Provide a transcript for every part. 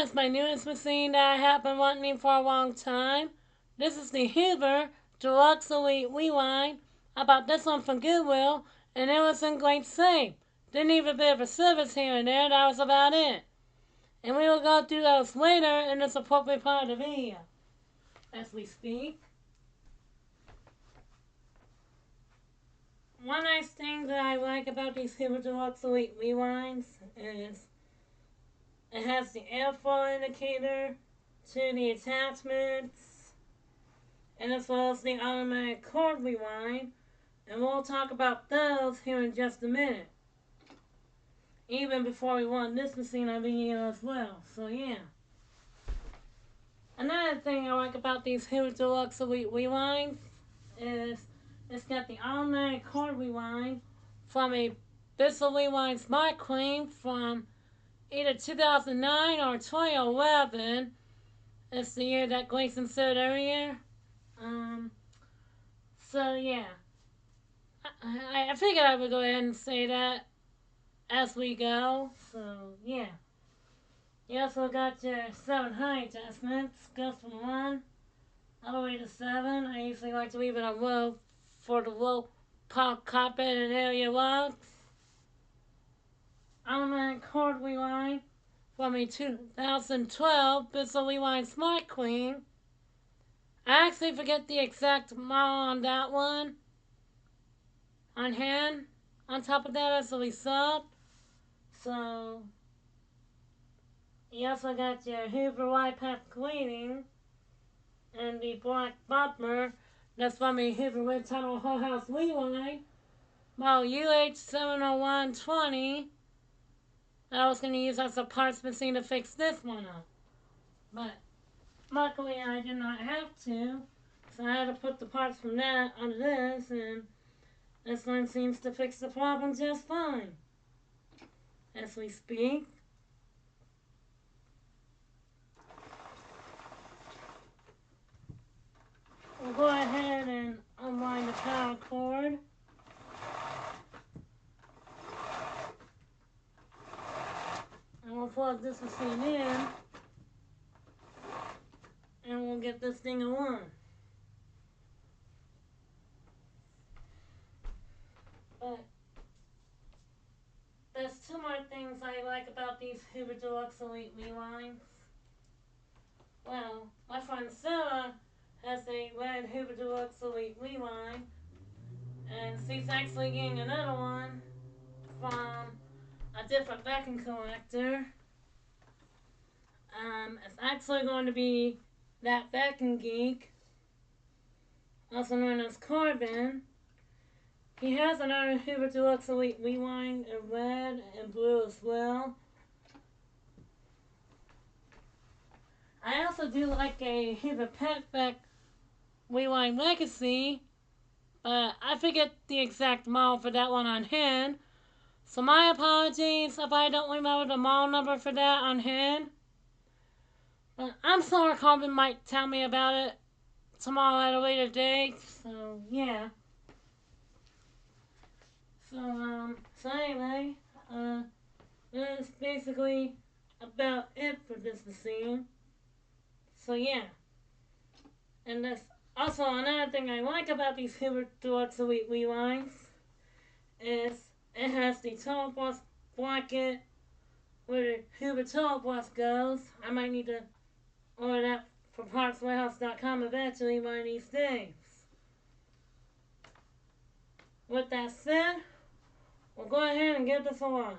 is my newest machine that I have been wanting for a long time. This is the Hoover Deluxe Elite Rewind. I bought this one from Goodwill, and it was in great shape. Didn't need a bit of a service here and there, that was about it. And we will go through those later in this appropriate part of the video. As we speak. One nice thing that I like about these Hoover Deluxe Elite Rewinds is it has the airflow indicator to the attachments, and as well as the automatic cord rewind, and we'll talk about those here in just a minute. Even before we want this machine on video as well, so yeah. Another thing I like about these Hoover Deluxe Elite Rewinds is it's got the automatic cord rewind from a Bissell Rewind Smart Queen from either 2009 or 2011. It's the year that Gleason said earlier. So yeah. I figured I would go ahead and say that as we go. So yeah. You also got your 7 height adjustments. Goes from 1 all the way to 7. I usually like to leave it on low for the low pop carpet and area locks. Automatic cord rewind from a 2012 Bissell Rewind Smart Queen. I actually forget the exact model on that one on hand. On top of that, as a result. So, you also got your Hoover Wide Path Cleaning and the black bumper. That's from a Hoover Wind Tunnel Whole House Rewind. Model UH70120. That I was going to use as a parts machine to fix this one up. But luckily I did not have to. So I had to put the parts from that onto this, and this one seems to fix the problem just fine. As we speak. We'll go ahead and unwind the power cord. And we'll plug this machine in. And we'll get this thing on. But there's 2 more things I like about these Hoover Deluxe Elite Rewinds. Well, my friend Sarah has a red Hoover Deluxe Elite Rewind, and she's actually getting another one from a different vacuum collector. It's actually going to be that Vacuum Geek, also known as Corbin. He has another Hoover Deluxe Elite Rewind in red and blue as well. I also do like a Hoover Petback Rewind Legacy, but I forget the exact model for that one on hand. So my apologies if I don't remember the model number for that on hand. But I'm sure Corbin might tell me about it tomorrow at a later date. So yeah. So anyway, that's basically about it for this machine. So yeah. And that's also another thing I like about these Hoover Deluxe Elite Rewinds is it has the total bus bracket where the Hoover total bus goes. I might need to order that from partswarehouse.com eventually one of these days. With that said, we'll go ahead and get this on.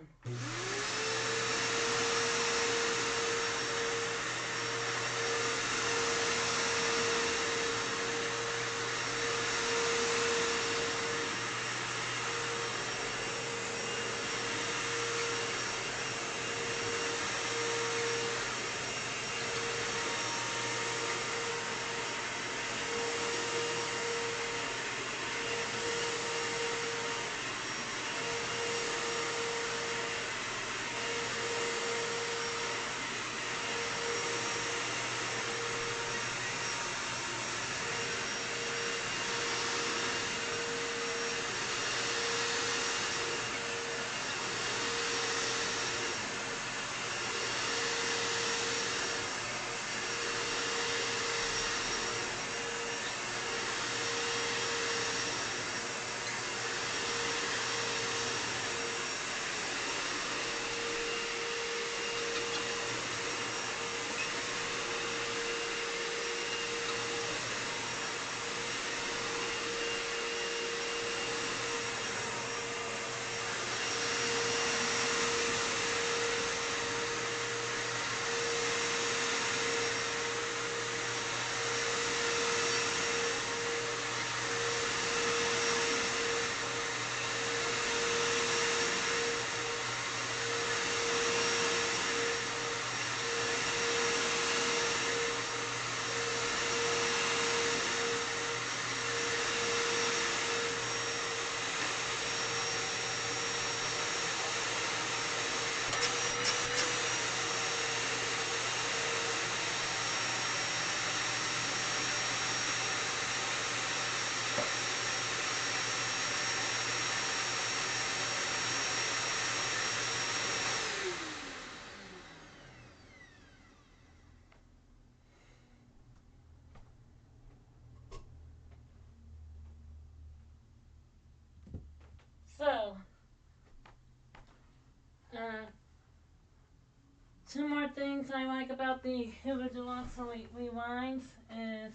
two more things I like about the Hoover Deluxe Elite Rewinds is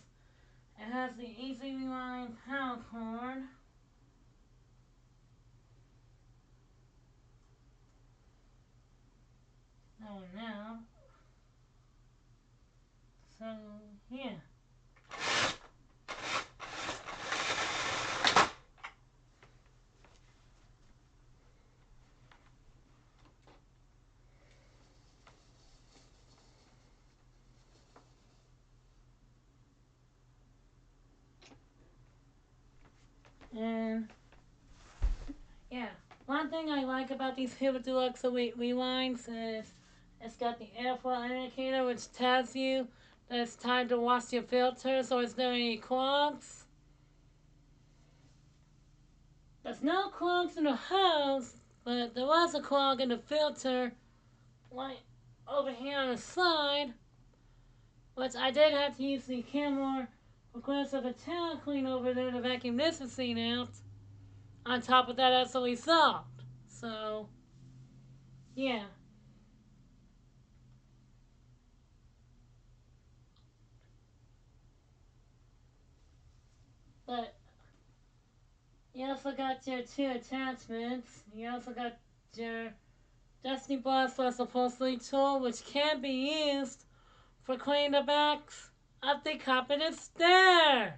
it has the Easy Rewind power cord. Oh, now. So, yeah. And, yeah. One thing I like about these Hoover Deluxe Elite Rewinds is it's got the airflow indicator which tells you that it's time to wash your filter, so is there any clogs? There's no clogs in the hose, but there was a clog in the filter right over here on the side, which I did have to use the camera request of a towel clean over there to vacuum this machine out. On top of that, as a result. So, yeah. But you also got your two attachments. You also got your Dusty Blast Reciprocity tool, which can be used for cleaning the backs of the carpeted stairs.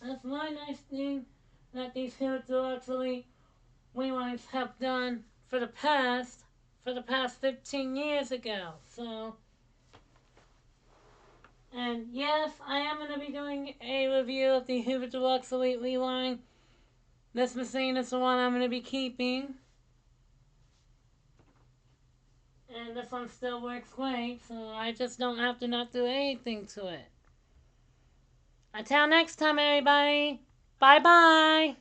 That's one nice thing that these here Deluxe Elite Rewinds have done for the past 15 years ago. So, and yes, I am going to be doing a review of the Hoover Deluxe Elite Rewind. This machine is the one I'm going to be keeping. And this one still works great, so I just don't have to not do anything to it. Until next time, everybody. Bye-bye.